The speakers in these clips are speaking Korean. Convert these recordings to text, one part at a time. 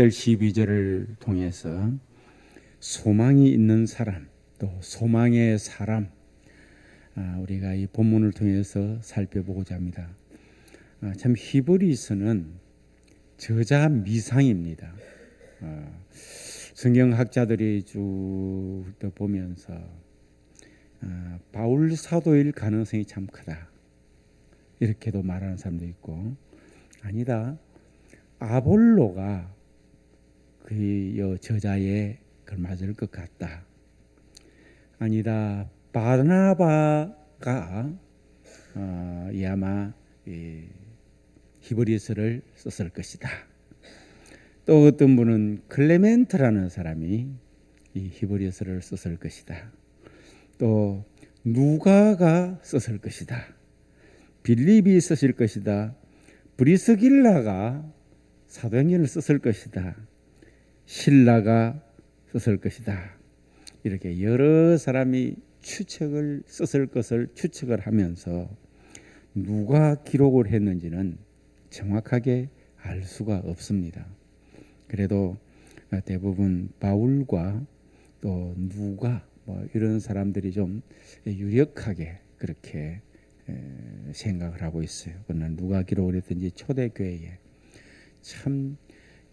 12절을 통해서 소망이 있는 사람, 또 소망의 사람, 우리가 이 본문을 통해서 살펴보고자 합니다. 참 히브리서는 저자 미상입니다. 성경학자들이 쭉 보면서 바울 사도일 가능성이 참 크다, 이렇게도 말하는 사람도 있고, 아니다, 아볼로가 그 저자에 맞을 것 같다, 아니다, 바나바가 아마 히브리서를 썼을 것이다. 또 어떤 분은 클레멘트라는 사람이 이 히브리서를 썼을 것이다. 또 누가가 썼을 것이다. 빌립이 썼을 것이다. 브리스길라가 사도행전을 썼을 것이다. 신라가 썼을 것이다. 이렇게 여러 사람이 추측을 썼을 것을 추측을 하면서 누가 기록을 했는지는 정확하게 알 수가 없습니다. 그래도 대부분 바울과 또 누가 이런 사람들이 좀 유력하게 그렇게 생각을 하고 있어요. 그러나 누가 기록을 했든지 초대교회에 참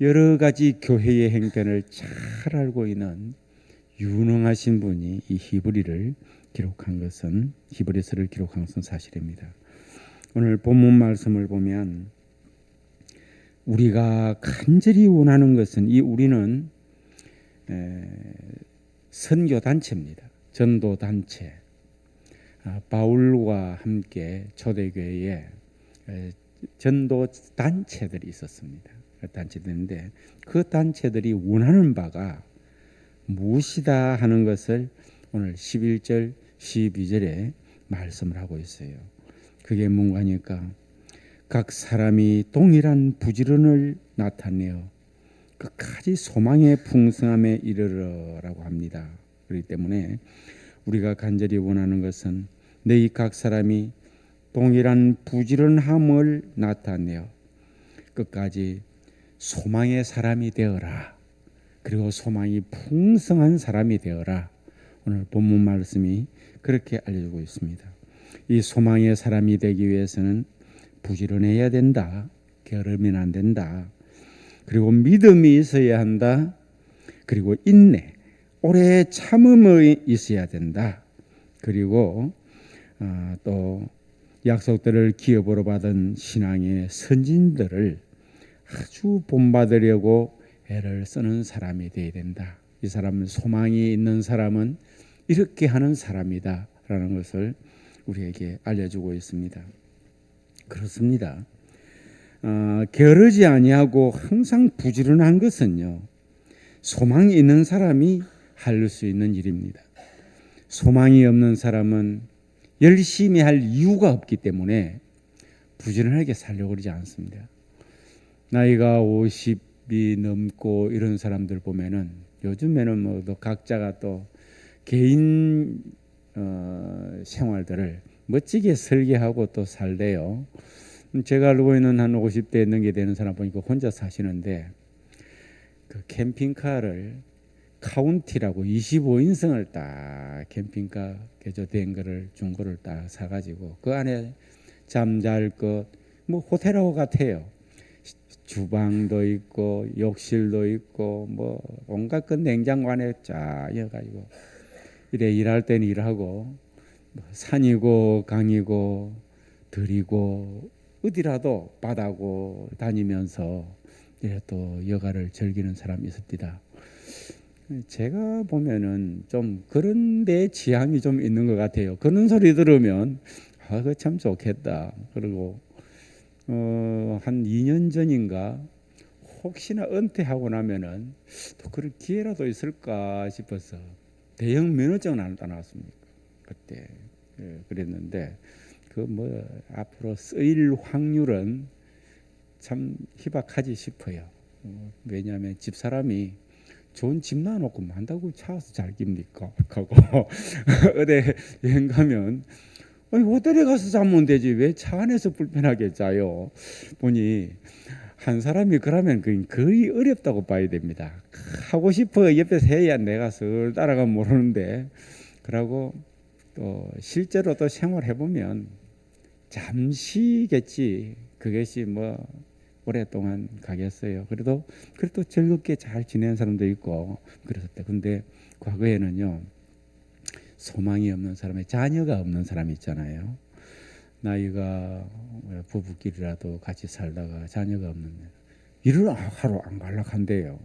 여러 가지 교회의 행편을 잘 알고 있는 유능하신 분이 이 히브리서를 기록한 것은 사실입니다. 오늘 본문 말씀을 보면 우리가 간절히 원하는 것은, 이 우리는 선교단체입니다. 전도단체. 바울과 함께 초대교회에 전도단체들이 있었습니다. 단체들인데 그 단체들이 원하는 바가 무엇이다 하는 것을 오늘 11절 12절에 말씀을 하고 있어요. 그게 뭔가 하니까 각 사람이 동일한 부지런을 나타내어 끝까지 소망의 풍성함에 이르러라고 합니다. 그렇기 때문에 우리가 간절히 원하는 것은 너희 각 사람이 동일한 부지런함을 나타내어 끝까지 소망의 사람이 되어라. 그리고 소망이 풍성한 사람이 되어라. 오늘 본문 말씀이 그렇게 알려주고 있습니다. 이 소망의 사람이 되기 위해서는 부지런해야 된다. 게으르면 안 된다. 그리고 믿음이 있어야 한다. 그리고 인내, 오래 참음이 있어야 된다. 그리고 또 약속들을 기업으로 받은 신앙의 선진들을 아주 본받으려고 애를 쓰는 사람이 되어야 된다. 이 사람은, 소망이 있는 사람은 이렇게 하는 사람이다 라는 것을 우리에게 알려주고 있습니다. 그렇습니다. 게으르지 아니하고 항상 부지런한 것은요, 소망이 있는 사람이 할 수 있는 일입니다. 소망이 없는 사람은 열심히 할 이유가 없기 때문에 부지런하게 살려고 그러지 않습니다. 나이가 50이 넘고 이런 사람들 보면은 요즘에는 또 각자가 또 개인 생활들을 멋지게 설계하고 또 살대요. 제가 알고 있는 한 50대 넘게 되는 사람 보니까 혼자 사시는데 그 캠핑카를 카운티라고 25인승을 딱 캠핑카 개조된 거를 중고를 딱 사가지고 그 안에 잠잘 것 호텔하고 같아요. 주방도 있고 욕실도 있고 온갖 그 냉장고 안에 쫙 여가지고 이래 일할 때는 일하고 산이고 강이고 들이고 어디라도 바다고 다니면서 이래 또 여가를 즐기는 사람이 있습니다. 제가 보면은 좀 그런 데 지향이 좀 있는 것 같아요. 그런 소리 들으면 그거 참 좋겠다. 그리고 한 2년 전인가 혹시나 은퇴하고 나면은 또 그런 기회라도 있을까 싶어서 대형 면허증은 안 따놨습니까? 그때 그랬는데 앞으로 쓰일 확률은 참 희박하지 싶어요. 왜냐하면 집사람이 좋은 집 놔놓고 만다고 차와서 잘 깁니까? 하고 어디 여행 가면 호텔에 가서 자면 되지 왜 차 안에서 불편하게 자요? 보니 한 사람이 그러면 거의 어렵다고 봐야 됩니다. 하고 싶어 옆에서 해야 내가 슬 따라가면 모르는데, 그러고 또 실제로 또 생활해 보면 잠시겠지 그것이 뭐 오랫동안 가겠어요. 그래도 즐겁게 잘 지내는 사람도 있고 그랬었대. 근데 과거에는요, 소망이 없는 사람에 자녀가 없는 사람이 있잖아요. 나이가 부부끼리라도 같이 살다가 자녀가 없는 일을 하러 안 갈락한대요.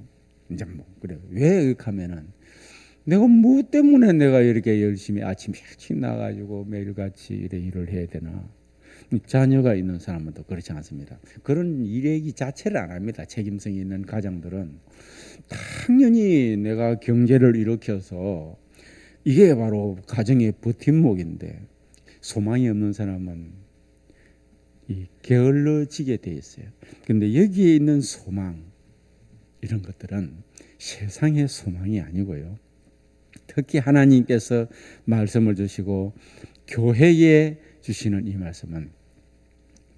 이제 뭐 그래 왜 이렇게 하면은 내가 뭐 때문에 내가 이렇게 열심히 아침 일찍 나가지고 매일같이 이래 일을 해야 되나? 자녀가 있는 사람은 또 그렇지 않습니다. 그런 일얘기 자체를 안 합니다. 책임성이 있는 가장들은 당연히 내가 경제를 일으켜서 이게 바로 가정의 버팀목인데, 소망이 없는 사람은 이 게을러지게 돼 있어요. 근데 여기에 있는 소망, 이런 것들은 세상의 소망이 아니고요, 특히 하나님께서 말씀을 주시고 교회에 주시는 이 말씀은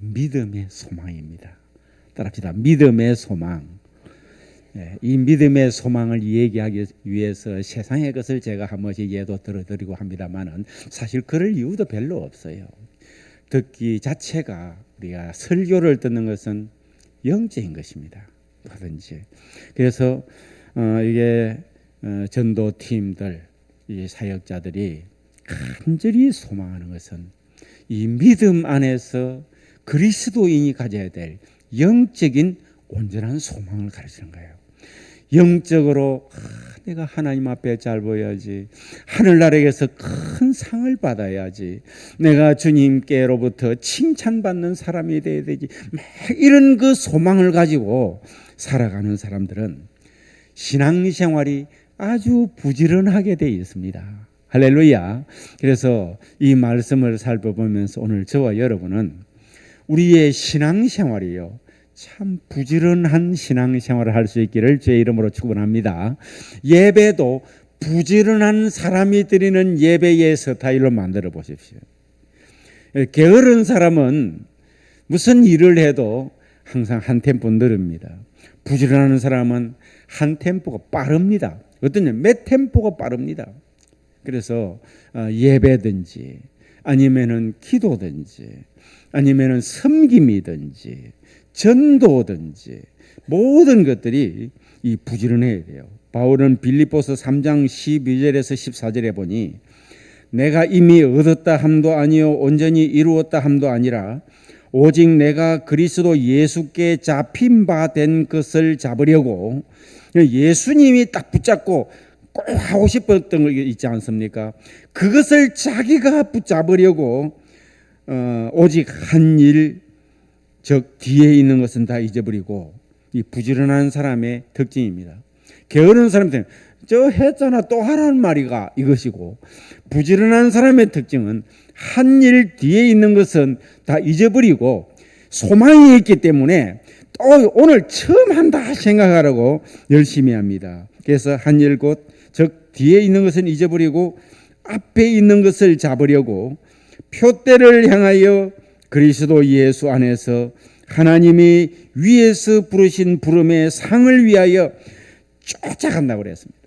믿음의 소망입니다. 따라합시다. 믿음의 소망. 이 믿음의 소망을 얘기하기 위해서 세상의 것을 제가 한 번씩 예도 들어드리고 합니다만은 사실 그럴 이유도 별로 없어요. 듣기 자체가, 우리가 설교를 듣는 것은 영적인 것입니다. 뭐든지. 그래서 이게 전도팀들, 이 사역자들이 간절히 소망하는 것은 이 믿음 안에서 그리스도인이 가져야 될 영적인 온전한 소망을 가르치는 거예요. 영적으로 내가 하나님 앞에 잘 보여야지, 하늘나라에서 큰 상을 받아야지, 내가 주님께로부터 칭찬받는 사람이 되어야 되지, 이런 그 소망을 가지고 살아가는 사람들은 신앙생활이 아주 부지런하게 되어 있습니다. 할렐루야. 그래서 이 말씀을 살펴보면서 오늘 저와 여러분은 우리의 신앙생활이요, 참 부지런한 신앙생활을 할 수 있기를 제 이름으로 축원합니다. 예배도 부지런한 사람이 드리는 예배의 스타일로 만들어 보십시오. 게으른 사람은 무슨 일을 해도 항상 한 템포 느립니다. 부지런한 사람은 한 템포가 빠릅니다. 어떠냐, 몇 템포가 빠릅니다. 그래서 예배든지 아니면은 기도든지 아니면은 섬김이든지 전도든지 모든 것들이 이 부지런해야 돼요. 바울은 빌립보서 3장 12절에서 14절에 보니 내가 이미 얻었다 함도 아니요 온전히 이루었다 함도 아니라 오직 내가 그리스도 예수께 잡힌 바 된 것을 잡으려고, 예수님이 딱 붙잡고 꼭 하고 싶었던 거 있지 않습니까? 그것을 자기가 붙잡으려고 오직 한 일, 즉 뒤에 있는 것은 다 잊어버리고, 이 부지런한 사람의 특징입니다. 게으른 사람들은 저 했잖아 또 하라는 말이가 이것이고, 부지런한 사람의 특징은 한 일 뒤에 있는 것은 다 잊어버리고 소망이 있기 때문에 또 오늘 처음 한다 생각하라고 열심히 합니다. 그래서 한 일 곧 즉 뒤에 있는 것은 잊어버리고 앞에 있는 것을 잡으려고 표대를 향하여 그리스도 예수 안에서 하나님이 위에서 부르신 부름의 상을 위하여 쫓아간다고 그랬습니다.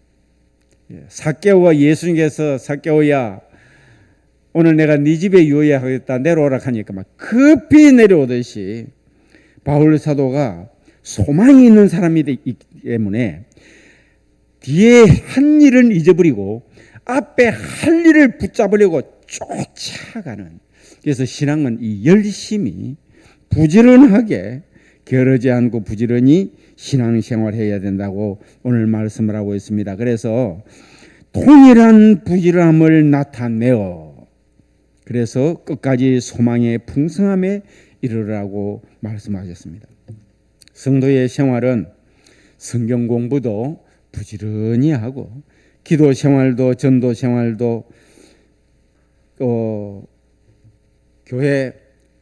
삭개오와 예수님께서 삭개오야 오늘 내가 네 집에 유예하겠다 내려오라 하니까 막 급히 내려오듯이 바울 사도가 소망이 있는 사람이기 때문에 뒤에 한 일은 잊어버리고 앞에 할 일을 붙잡으려고 쫓아가는, 그래서 신앙은 이 열심히 부지런하게 게으르지 않고 부지런히 신앙생활해야 된다고 오늘 말씀을 하고 있습니다. 그래서 동일한 부지런함을 나타내어 그래서 끝까지 소망의 풍성함에 이르라고 말씀하셨습니다. 성도의 생활은 성경 공부도 부지런히 하고 기도 생활도 전도 생활도 교회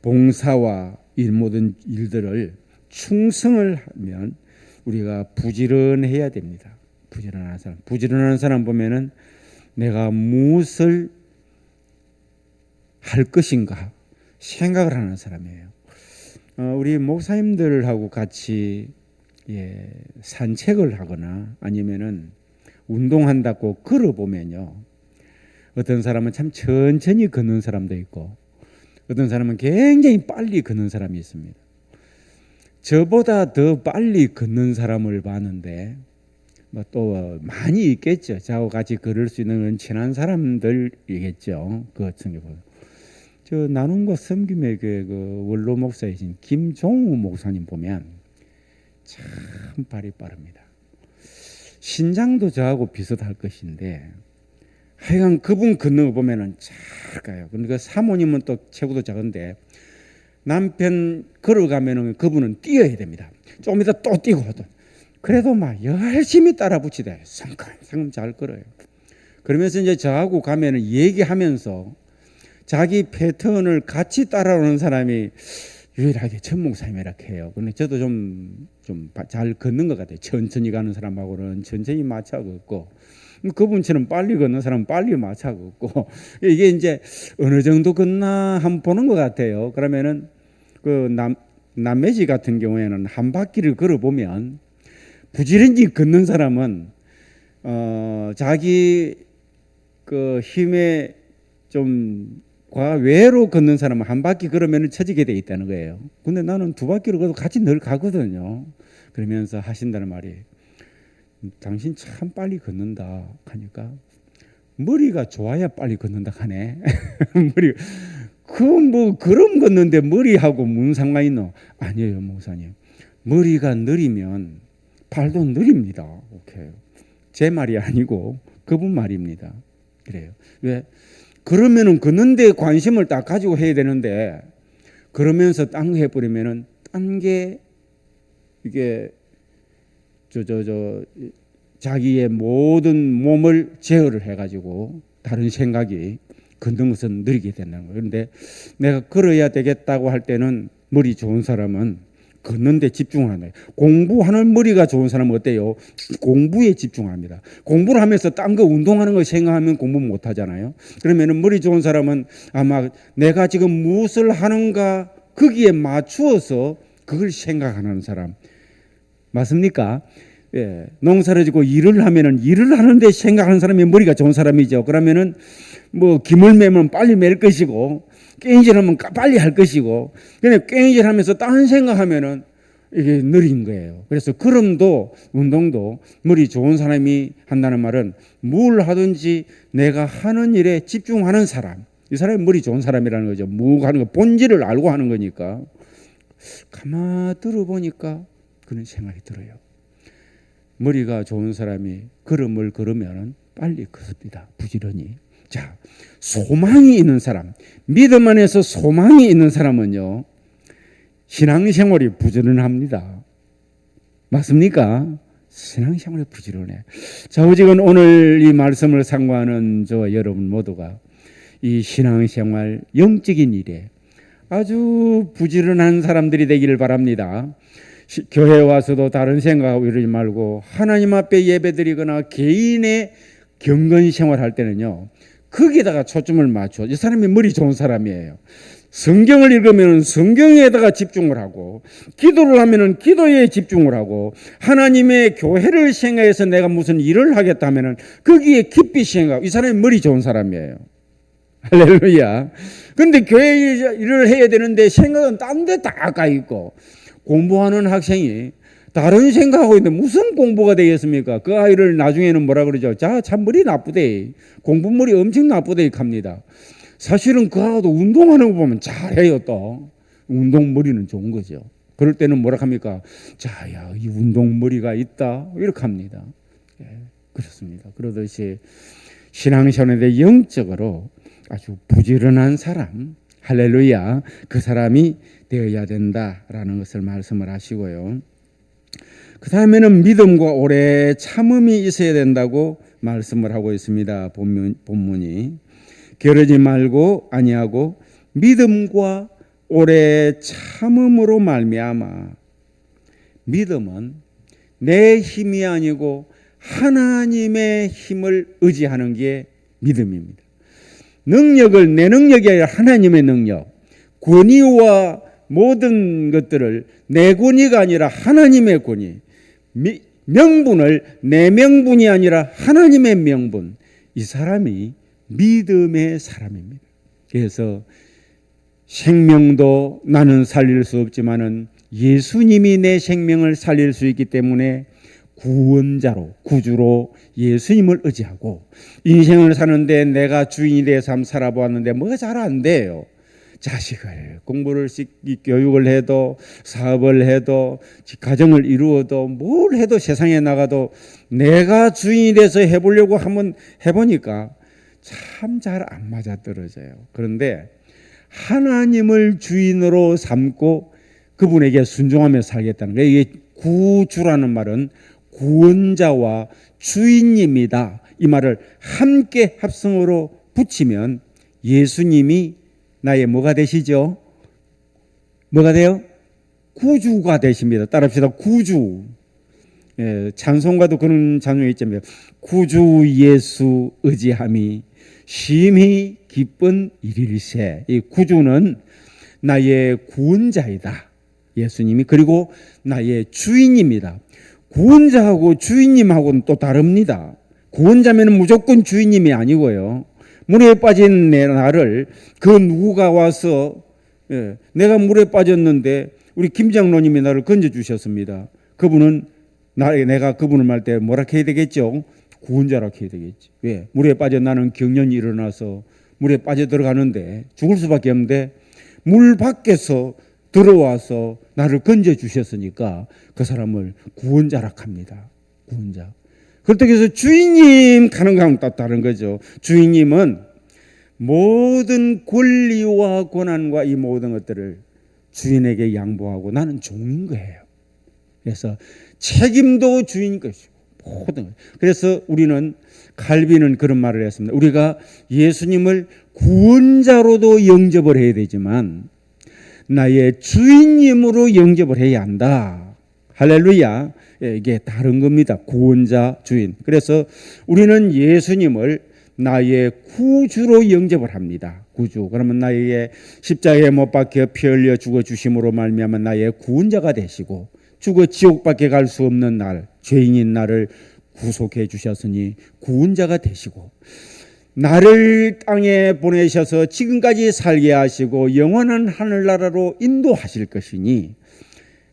봉사와 이 모든 일들을 충성을 하면 우리가 부지런해야 됩니다. 부지런한 사람 보면은 내가 무엇을 할 것인가 생각을 하는 사람이에요. 우리 목사님들하고 같이 산책을 하거나 아니면은 운동한다고 걸어보면요, 어떤 사람은 참 천천히 걷는 사람도 있고 어떤 사람은 굉장히 빨리 걷는 사람이 있습니다. 저보다 더 빨리 걷는 사람을 봤는데 또 많이 있겠죠. 저하고 같이 걸을 수 있는 친한 사람들이겠죠. 그 같은 경우 저 나눔과 섬김의 교회 그 원로 목사이신 김종우 목사님 보면 참 발이 빠릅니다. 신장도 저하고 비슷할 것인데 하여간 그분 걷는 거 보면은 작아요. 그러니까 사모님은 또 체구도 작은데 남편 걸어가면은 그분은 뛰어야 됩니다. 조금 이따 또 뛰고 하던. 그래도 막 열심히 따라 붙이대. 성큼성큼 잘 걸어요. 그러면서 이제 저하고 가면은 얘기하면서 자기 패턴을 같이 따라오는 사람이 유일하게 전 목사님이라 해요. 근데 저도 좀 잘 걷는 것 같아요. 천천히 가는 사람하고는 천천히 맞춰 걷고, 그분처럼 빨리 걷는 사람은 빨리 맞춰 걷고, 이게 이제 어느 정도 걷나 한번 보는 것 같아요. 그러면은 그 남매지 같은 경우에는 한 바퀴를 걸어 보면 부지런히 걷는 사람은 자기 그 힘에 좀 과외로 걷는 사람은 한 바퀴 걸으면 처지게 돼 있다는 거예요. 근데 나는 두 바퀴를 걸어도 같이 늘 가거든요. 그러면서 하신다는 말이, 당신 참 빨리 걷는다 하니까 머리가 좋아야 빨리 걷는다 하네. 머리 그 뭐 걸음 걷는데 머리하고 무슨 상관 있노? 아니에요, 목사님. 머리가 느리면 발도 느립니다. 오케이. 제 말이 아니고 그분 말입니다. 그래요. 왜? 그러면은 걷는데 관심을 딱 가지고 해야 되는데, 그러면서 딴 거 해버리면은 딴 게 이게 자기의 모든 몸을 제어를 해가지고 다른 생각이 걷는 것은 느리게 된다는 거예요. 그런데 내가 걸어야 되겠다고 할 때는 머리 좋은 사람은 걷는데 집중을 한다. 공부하는 머리가 좋은 사람은 어때요? 공부에 집중합니다. 공부를 하면서 딴 거 운동하는 거 생각하면 공부 못 하잖아요. 그러면은 머리 좋은 사람은 아마 내가 지금 무엇을 하는가 거기에 맞추어서 그걸 생각하는 사람. 맞습니까? 예. 농사를 짓고 일을 하면은 일을 하는데 생각하는 사람이 머리가 좋은 사람이죠. 그러면은 뭐 김을 매면 빨리 맬 것이고, 꽹질하면 빨리 할 것이고, 그냥 꽹질하면서 딴 생각하면은 이게 느린 거예요. 그래서 걸음도 운동도 머리 좋은 사람이 한다는 말은 뭘 하든지 내가 하는 일에 집중하는 사람, 이 사람이 머리 좋은 사람이라는 거죠. 뭐 하는 거 본질을 알고 하는 거니까. 가만 들어보니까 그런 생각이 들어요. 머리가 좋은 사람이 걸음을 걸으면 빨리 걷습니다. 부지런히. 자, 소망이 있는 사람, 믿음 안에서 소망이 있는 사람은요, 신앙생활이 부지런합니다. 맞습니까? 신앙생활이 부지런해. 자, 오직은 오늘 이 말씀을 상고하는 저와 여러분 모두가 이 신앙생활, 영적인 일에 아주 부지런한 사람들이 되기를 바랍니다. 교회 와서도 다른 생각하고 이러지 말고 하나님 앞에 예배드리거나 개인의 경건 생활할 때는요, 거기에다가 초점을 맞춰. 이 사람이 머리 좋은 사람이에요. 성경을 읽으면 성경에다가 집중을 하고, 기도를 하면 기도에 집중을 하고, 하나님의 교회를 생각해서 내가 무슨 일을 하겠다 하면 거기에 깊이 생각하고, 이 사람이 머리 좋은 사람이에요. 할렐루야. 그런데 교회 일을 해야 되는데 생각은 딴 데 다 가 있고, 공부하는 학생이 다른 생각하고 있는데 무슨 공부가 되겠습니까? 그 아이를 나중에는 뭐라 그러죠? 자, 참 머리 나쁘대. 공부머리 엄청 나쁘대 합니다. 사실은 그하고도 운동하는 거 보면 잘해요. 또 운동머리는 좋은 거죠. 그럴 때는 뭐라 합니까? 자, 야, 이 운동머리가 있다 이렇게 합니다. 예, 그렇습니다. 그러듯이 신앙생활에 영적으로 아주 부지런한 사람, 할렐루야, 그 사람이 되어야 된다라는 것을 말씀을 하시고요. 그 다음에는 믿음과 오래 참음이 있어야 된다고 말씀을 하고 있습니다. 본문이 게으르지 말고 아니하고 믿음과 오래 참음으로 말미암아. 믿음은 내 힘이 아니고 하나님의 힘을 의지하는 게 믿음입니다. 능력을 내 능력이 아니라 하나님의 능력, 권위와 모든 것들을 내 권위가 아니라 하나님의 권위, 명분을 내 명분이 아니라 하나님의 명분, 이 사람이 믿음의 사람입니다. 그래서 생명도 나는 살릴 수 없지만은 예수님이 내 생명을 살릴 수 있기 때문에 구원자로, 구주로 예수님을 의지하고, 인생을 사는데 내가 주인이 돼서 한번 살아보았는데 뭐가 잘 안 돼요. 자식을 공부를 교육을 해도, 사업을 해도, 가정을 이루어도, 뭘 해도, 세상에 나가도 내가 주인이 돼서 해보려고 한번 해보니까 참 잘 안 맞아떨어져요. 그런데 하나님을 주인으로 삼고 그분에게 순종하며 살겠다는 거예요. 이게 구주라는 말은 구원자와 주인님이다, 이 말을 함께 합성어로 붙이면 예수님이 나의 뭐가 되시죠? 뭐가 돼요? 구주가 되십니다. 따라합시다. 구주. 예, 찬송가도 그런 찬송이 있잖아요. 구주 예수 의지함이 심히 기쁜 일일세. 이 구주는 나의 구원자이다, 예수님이. 그리고 나의 주인입니다. 구원자하고 주인님하고는 또 다릅니다. 구원자면 무조건 주인님이 아니고요. 물에 빠진 나를 그 누구가 와서, 내가 물에 빠졌는데 우리 김장로님이 나를 건져주셨습니다. 그분은 내가 그분을 말 때 뭐라 해야 되겠죠? 구원자라 해야 되겠지. 왜? 물에 빠져 나는 경련이 일어나서 물에 빠져 들어가는데 죽을 수밖에 없는데 물 밖에서 들어와서 나를 건져주셨으니까 그 사람을 구원자라 합니다. 구원자. 그렇다고 해서 주인님 가는 거하고는 또 다른 거죠. 주인님은 모든 권리와 권한과 이 모든 것들을 주인에게 양보하고 나는 종인 거예요. 그래서 책임도 주인 것이고 모든 것. 그래서 우리는 칼빈은 그런 말을 했습니다. 우리가 예수님을 구원자로도 영접을 해야 되지만 나의 주인님으로 영접을 해야 한다. 할렐루야. 이게 다른 겁니다. 구원자, 주인. 그래서 우리는 예수님을 나의 구주로 영접을 합니다. 구주. 그러면 나에게 십자가에 못 박혀 피 흘려 죽어 주심으로 말미암아 나의 구원자가 되시고, 죽어 지옥밖에 갈 수 없는 날, 죄인인 나를 구속해 주셨으니 구원자가 되시고, 나를 땅에 보내셔서 지금까지 살게 하시고 영원한 하늘나라로 인도하실 것이니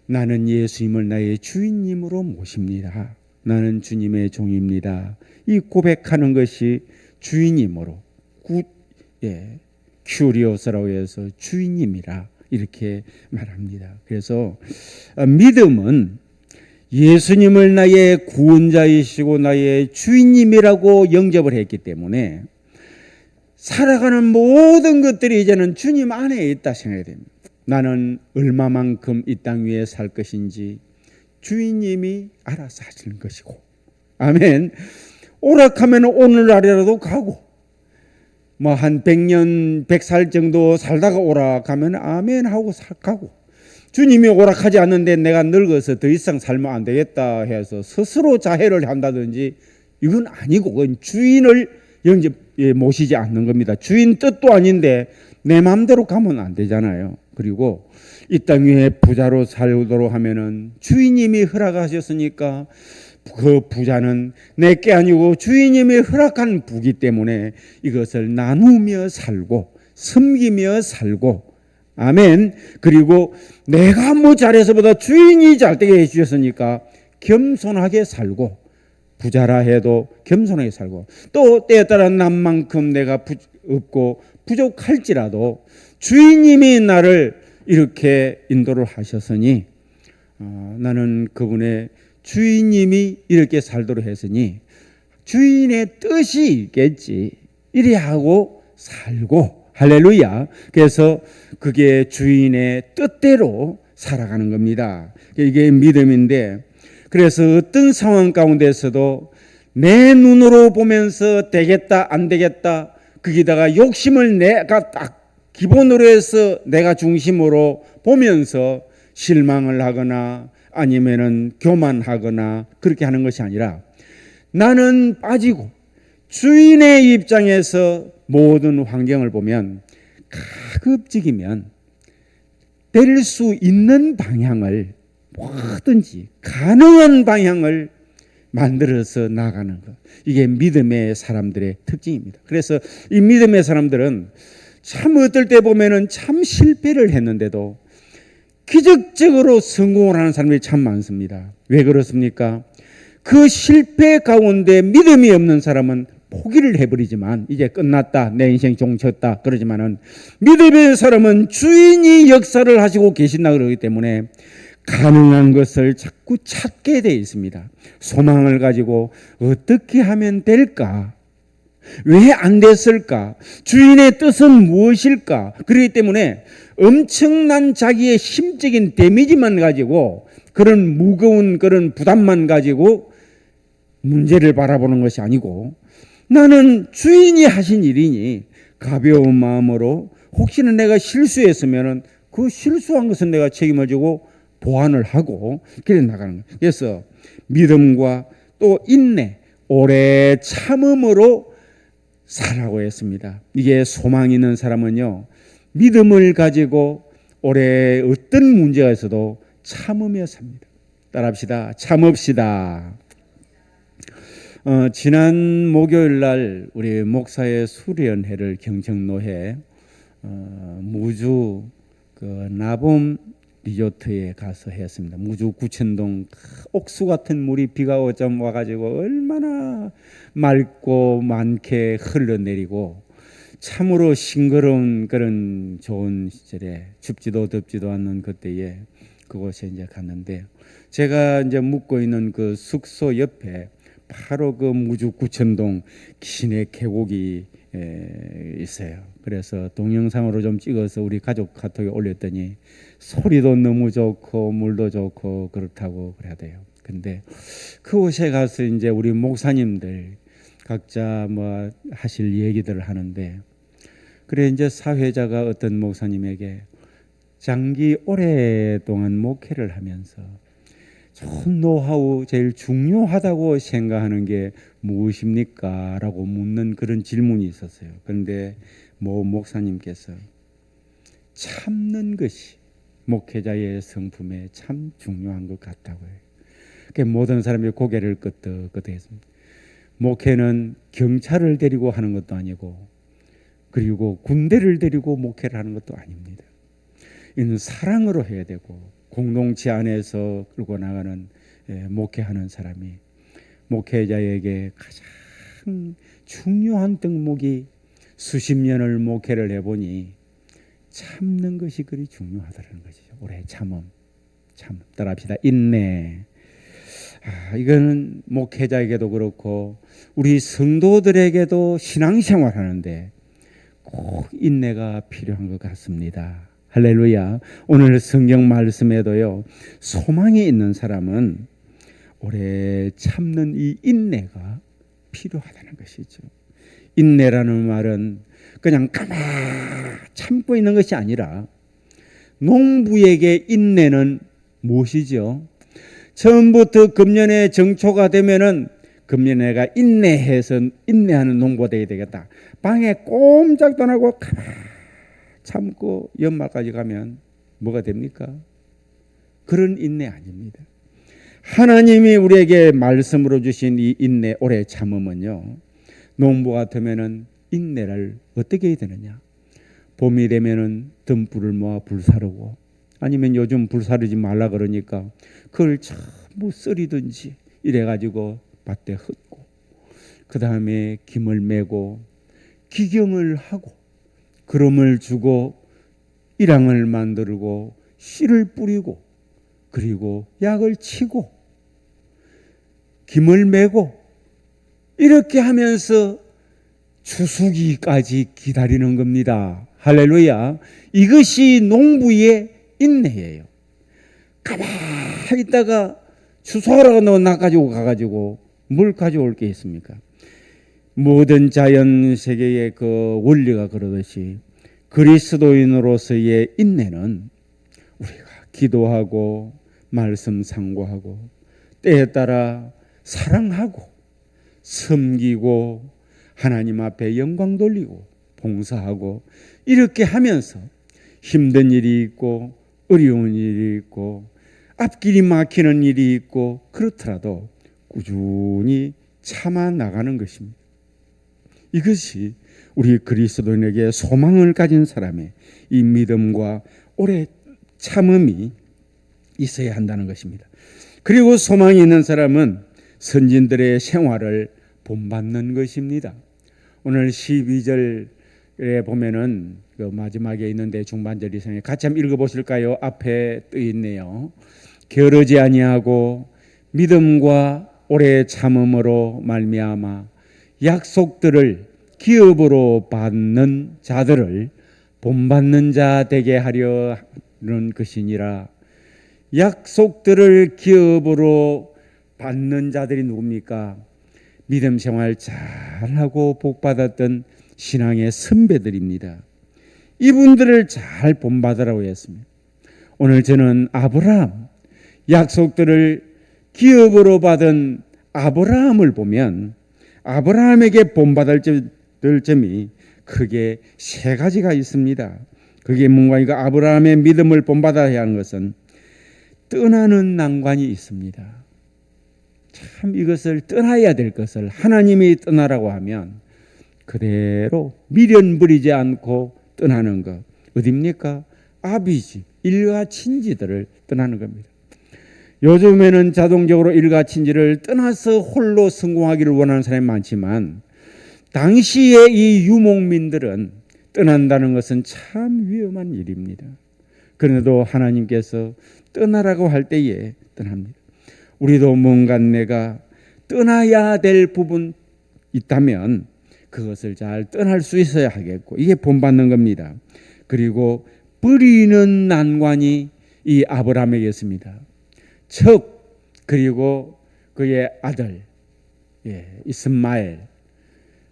나는 예수님을 나의 주인님으로 모십니다. 나는 주님의 종입니다. 이 고백하는 것이 주인님으로, 큐리오스라고 해서 주인님이라 이렇게 말합니다. 그래서 믿음은 예수님을 나의 구원자이시고 나의 주인님이라고 영접을 했기 때문에 살아가는 모든 것들이 이제는 주님 안에 있다 생각이 됩니다. 나는 얼마만큼 이 땅 위에 살 것인지 주인님이 알아서 하시는 것이고, 아멘. 오락하면 오늘날이라도 가고, 뭐 한 100년 100살 정도 살다가 오락하면 아멘 하고 가고, 주님이 오락하지 않는데 내가 늙어서 더 이상 살면 안 되겠다 해서 스스로 자해를 한다든지 이건 아니고, 그건 주인을 모시지 않는 겁니다. 주인 뜻도 아닌데 내 마음대로 가면 안 되잖아요. 그리고 이 땅 위에 부자로 살도록 하면은 주인님이 허락하셨으니까 그 부자는 내게 아니고 주인님이 허락한 부기 때문에 이것을 나누며 살고 섬기며 살고, 아멘. 그리고 내가 뭐 잘해서보다 주인이 잘되게 해주셨으니까 겸손하게 살고, 부자라 해도 겸손하게 살고, 또 때에 따라 남만큼 내가 없고 부족할지라도 주인님이 나를 이렇게 인도를 하셨으니 나는 그분의 주인님이 이렇게 살도록 했으니 주인의 뜻이 있겠지, 이래 하고 살고, 할렐루야. 그래서 그게 주인의 뜻대로 살아가는 겁니다. 이게 믿음인데, 그래서 어떤 상황 가운데서도 내 눈으로 보면서 되겠다 안 되겠다, 거기다가 욕심을 내가 딱 기본으로 해서 내가 중심으로 보면서 실망을 하거나 아니면은 교만하거나 그렇게 하는 것이 아니라, 나는 빠지고 주인의 입장에서 모든 환경을 보면 가급적이면 될 수 있는 방향을, 뭐든지 가능한 방향을 만들어서 나가는 것. 이게 믿음의 사람들의 특징입니다. 그래서 이 믿음의 사람들은 참 어떨 때 보면은 참 실패를 했는데도 기적적으로 성공을 하는 사람들이 참 많습니다. 왜 그렇습니까? 그 실패 가운데 믿음이 없는 사람은 포기를 해버리지만 이제 끝났다, 내 인생 종쳤다 그러지만은 믿음의 사람은 주인이 역사를 하시고 계신다 그러기 때문에 가능한 것을 자꾸 찾게 되어 있습니다. 소망을 가지고 어떻게 하면 될까? 왜 안 됐을까? 주인의 뜻은 무엇일까? 그렇기 때문에 엄청난 자기의 심적인 데미지만 가지고, 그런 무거운 그런 부담만 가지고 문제를 바라보는 것이 아니고, 나는 주인이 하신 일이니 가벼운 마음으로, 혹시나 내가 실수했으면 그 실수한 것은 내가 책임을 지고 보완을 하고 그래 나가는 거예요. 그래서 믿음과 또 인내, 오래 참음으로 살라고 했습니다. 이게 소망 있는 사람은요, 믿음을 가지고 오래 어떤 문제가 있어도 참으며 삽니다. 따라합시다. 참읍시다. 지난 목요일 날 우리 목사의 수련회를 경청로회 무주 나봄 리조트에 가서 했습니다. 무주 구천동 옥수 같은 물이 비가 오점 와가지고 얼마나 맑고 많게 흘러내리고 참으로 싱그러운 그런 좋은 시절에 춥지도 덥지도 않는 그때에 그곳에 이제 갔는데, 제가 이제 묵고 있는 그 숙소 옆에 바로 그 무주 구천동 시내 계곡이 있어요. 그래서 동영상으로 좀 찍어서 우리 가족 카톡에 올렸더니 소리도 너무 좋고 물도 좋고 그렇다고 그래야 돼요. 근데 그곳에 가서 이제 우리 목사님들 각자 뭐 하실 얘기들을 하는데, 그래 이제 사회자가 어떤 목사님에게 장기 오랫동안 목회를 하면서 좋은 노하우 제일 중요하다고 생각하는 게 무엇입니까? 라고 묻는 그런 질문이 있었어요. 그런데 모 목사님께서 참는 것이 목회자의 성품에 참 중요한 것 같다고 해요. 그러니까 모든 사람이 고개를 끄덕끄덕했습니다. 목회는 경찰을 데리고 하는 것도 아니고, 그리고 군대를 데리고 목회를 하는 것도 아닙니다. 이는 사랑으로 해야 되고, 공동체 안에서 끌고 나가는 목회하는 사람이 목회자에게 가장 중요한 덕목이, 수십 년을 목회를 해보니 참는 것이 그리 중요하다는 것이죠. 오래 참음. 따라합시다. 인내. 이거는 목회자에게도 그렇고 우리 성도들에게도 신앙생활 하는데 꼭 인내가 필요한 것 같습니다. 할렐루야. 오늘 성경 말씀에도요, 소망이 있는 사람은 오래 참는 이 인내가 필요하다는 것이죠. 인내라는 말은 그냥 가만 참고 있는 것이 아니라, 농부에게 인내는 무엇이죠? 처음부터 금년에 정초가 되면은 금년에가 인내하는 농부가 되어야 되겠다. 방에 꼼짝도 안 하고 가만 참고 연말까지 가면 뭐가 됩니까? 그런 인내 아닙니다. 하나님이 우리에게 말씀으로 주신 이 인내, 오래 참음은요, 농부 같으면은 인내를 어떻게 해야 되느냐? 봄이 되면은 등불을 모아 불사르고, 아니면 요즘 불사르지 말라 그러니까 그걸 전부 썰이든지 이래가지고 밭에 흩고, 그 다음에 김을 메고 기경을 하고 그름을 주고 일황을 만들고 씨를 뿌리고, 그리고 약을 치고 김을 메고 이렇게 하면서 추수기까지 기다리는 겁니다. 할렐루야. 이것이 농부의 인내예요. 가만히 있다가 추수하라고 나가지고 가가지고 뭘 가져올 게 있습니까? 모든 자연 세계의 그 원리가 그러듯이 그리스도인으로서의 인내는 우리가 기도하고 말씀 상고하고 때에 따라 사랑하고 섬기고 하나님 앞에 영광 돌리고 봉사하고 이렇게 하면서 힘든 일이 있고 어려운 일이 있고 앞길이 막히는 일이 있고 그렇더라도 꾸준히 참아 나가는 것입니다. 이것이 우리 그리스도인에게 소망을 가진 사람의 이 믿음과 오래 참음이 있어야 한다는 것입니다. 그리고 소망이 있는 사람은 선진들의 생활을 본받는 것입니다. 오늘 12절에 보면은 그 마지막에 있는데 중반절이 생에 같이 한번 읽어보실까요? 앞에 떠 있네요. 게으르지 아니하고 믿음과 오래 참음으로 말미암아 약속들을 기업으로 받는 자들을 본받는 자 되게 하려는 것이니라. 약속들을 기업으로 받는 자들이 누굽니까? 믿음 생활 잘하고 복받았던 신앙의 선배들입니다. 이분들을 잘 본받으라고 했습니다. 오늘 저는 아브라함, 약속들을 기업으로 받은 아브라함을 보면 아브라함에게 본받을 점이 크게 세 가지가 있습니다. 그게 뭔가니까 아브라함의 믿음을 본받아야 하는 것은 떠나는 난관이 있습니다. 참 이것을 떠나야 될 것을 하나님이 떠나라고 하면 그대로 미련 부리지 않고 떠나는 것 어디입니까? 아비집, 일가 친지들을 떠나는 겁니다. 요즘에는 자동적으로 일가 친지를 떠나서 홀로 성공하기를 원하는 사람이 많지만 당시에 이 유목민들은 떠난다는 것은 참 위험한 일입니다. 그런데도 하나님께서 떠나라고 할 때에 떠납니다. 우리도 뭔가 내가 떠나야 될 부분 있다면 그것을 잘 떠날 수 있어야 하겠고 이게 본받는 겁니다. 그리고 버리는 난관이 이 아브라함에게 있습니다. 척 그리고 그의 아들 이스마엘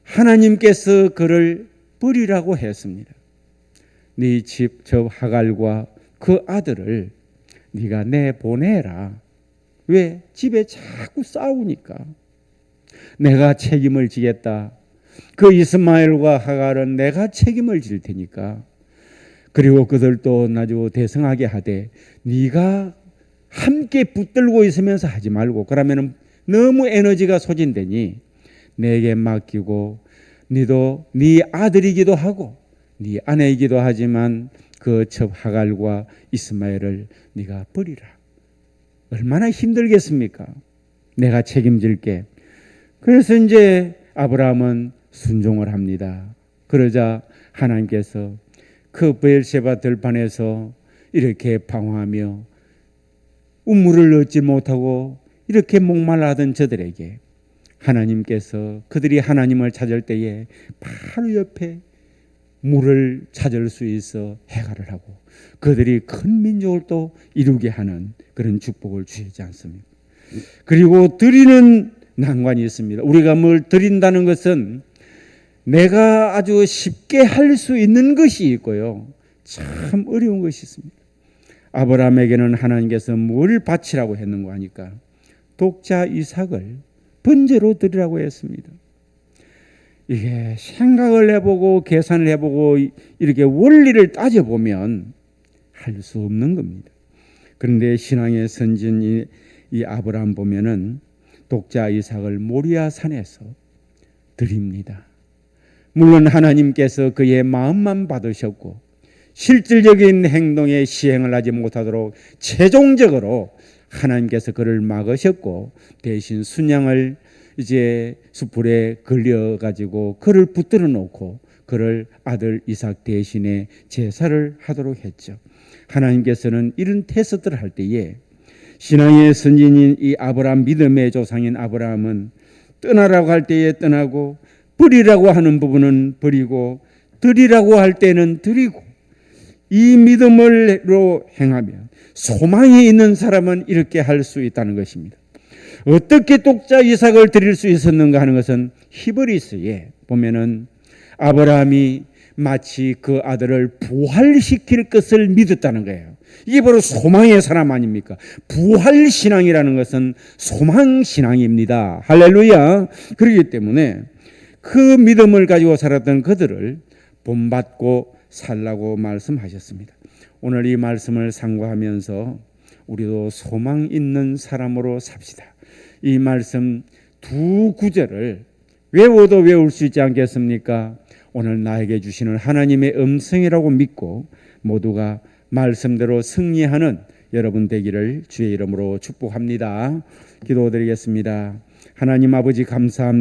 하나님께서 그를 버리라고 했습니다. 네 집 저 하갈과 그 아들을 네가 내보내라. 왜? 집에 자꾸 싸우니까. 내가 책임을 지겠다. 그 이스마엘과 하갈은 내가 책임을 질 테니까. 그리고 그들도 아주 대성하게 하되 네가 함께 붙들고 있으면서 하지 말고 그러면 너무 에너지가 소진되니 내게 맡기고 네도 네 아들이기도 하고 네 아내이기도 하지만 그 첩 하갈과 이스마엘을 네가 버리라. 얼마나 힘들겠습니까? 내가 책임질게. 그래서 이제 아브라함은 순종을 합니다. 그러자 하나님께서 그 브엘세바 들판에서 이렇게 방황하며 우물을 얻지 못하고 이렇게 목말라하던 저들에게 하나님께서 그들이 하나님을 찾을 때에 바로 옆에 물을 찾을 수 있어 해결을 하고 그들이 큰 민족을 또 이루게 하는 그런 축복을 주시지 않습니까? 그리고 드리는 난관이 있습니다. 우리가 뭘 드린다는 것은 내가 아주 쉽게 할 수 있는 것이 있고요. 참 어려운 것이 있습니다. 아브라함에게는 하나님께서 뭘 바치라고 했는가 하니까 독자 이삭을 번제로 드리라고 했습니다. 이게 생각을 해보고 계산을 해보고 이렇게 원리를 따져보면 할 수 없는 겁니다. 그런데 신앙의 선진 이 아브라함 보면은 독자 이삭을 모리아 산에서 드립니다. 물론 하나님께서 그의 마음만 받으셨고 실질적인 행동에 시행을 하지 못하도록 최종적으로 하나님께서 그를 막으셨고 대신 순양을 이제 숯불에 걸려가지고 그를 붙들어 놓고 그를 아들 이삭 대신에 제사를 하도록 했죠. 하나님께서는 이런 테스트를 할 때에 신앙의 선진인 이 아브라함 믿음의 조상인 아브라함은 떠나라고 할 때에 떠나고 버리라고 하는 부분은 버리고 드리라고 할 때는 드리고 이 믿음으로 행하면 소망이 있는 사람은 이렇게 할 수 있다는 것입니다. 어떻게 독자 이삭을 드릴 수 있었는가 하는 것은 히브리서에 보면은 아브라함이 마치 그 아들을 부활시킬 것을 믿었다는 거예요. 이게 바로 소망의 사람 아닙니까? 부활신앙이라는 것은 소망신앙입니다. 할렐루야. 그렇기 때문에 그 믿음을 가지고 살았던 그들을 본받고 살라고 말씀하셨습니다. 오늘 이 말씀을 상고하면서 우리도 소망 있는 사람으로 삽시다. 이 말씀 두 구절을 외워도 외울 수 있지 않겠습니까? 오늘 나에게 주시는 하나님의 음성이라고 믿고 모두가 말씀대로 승리하는 여러분 되기를 주의 이름으로 축복합니다. 기도드리겠습니다. 하나님 아버지 감사합니다.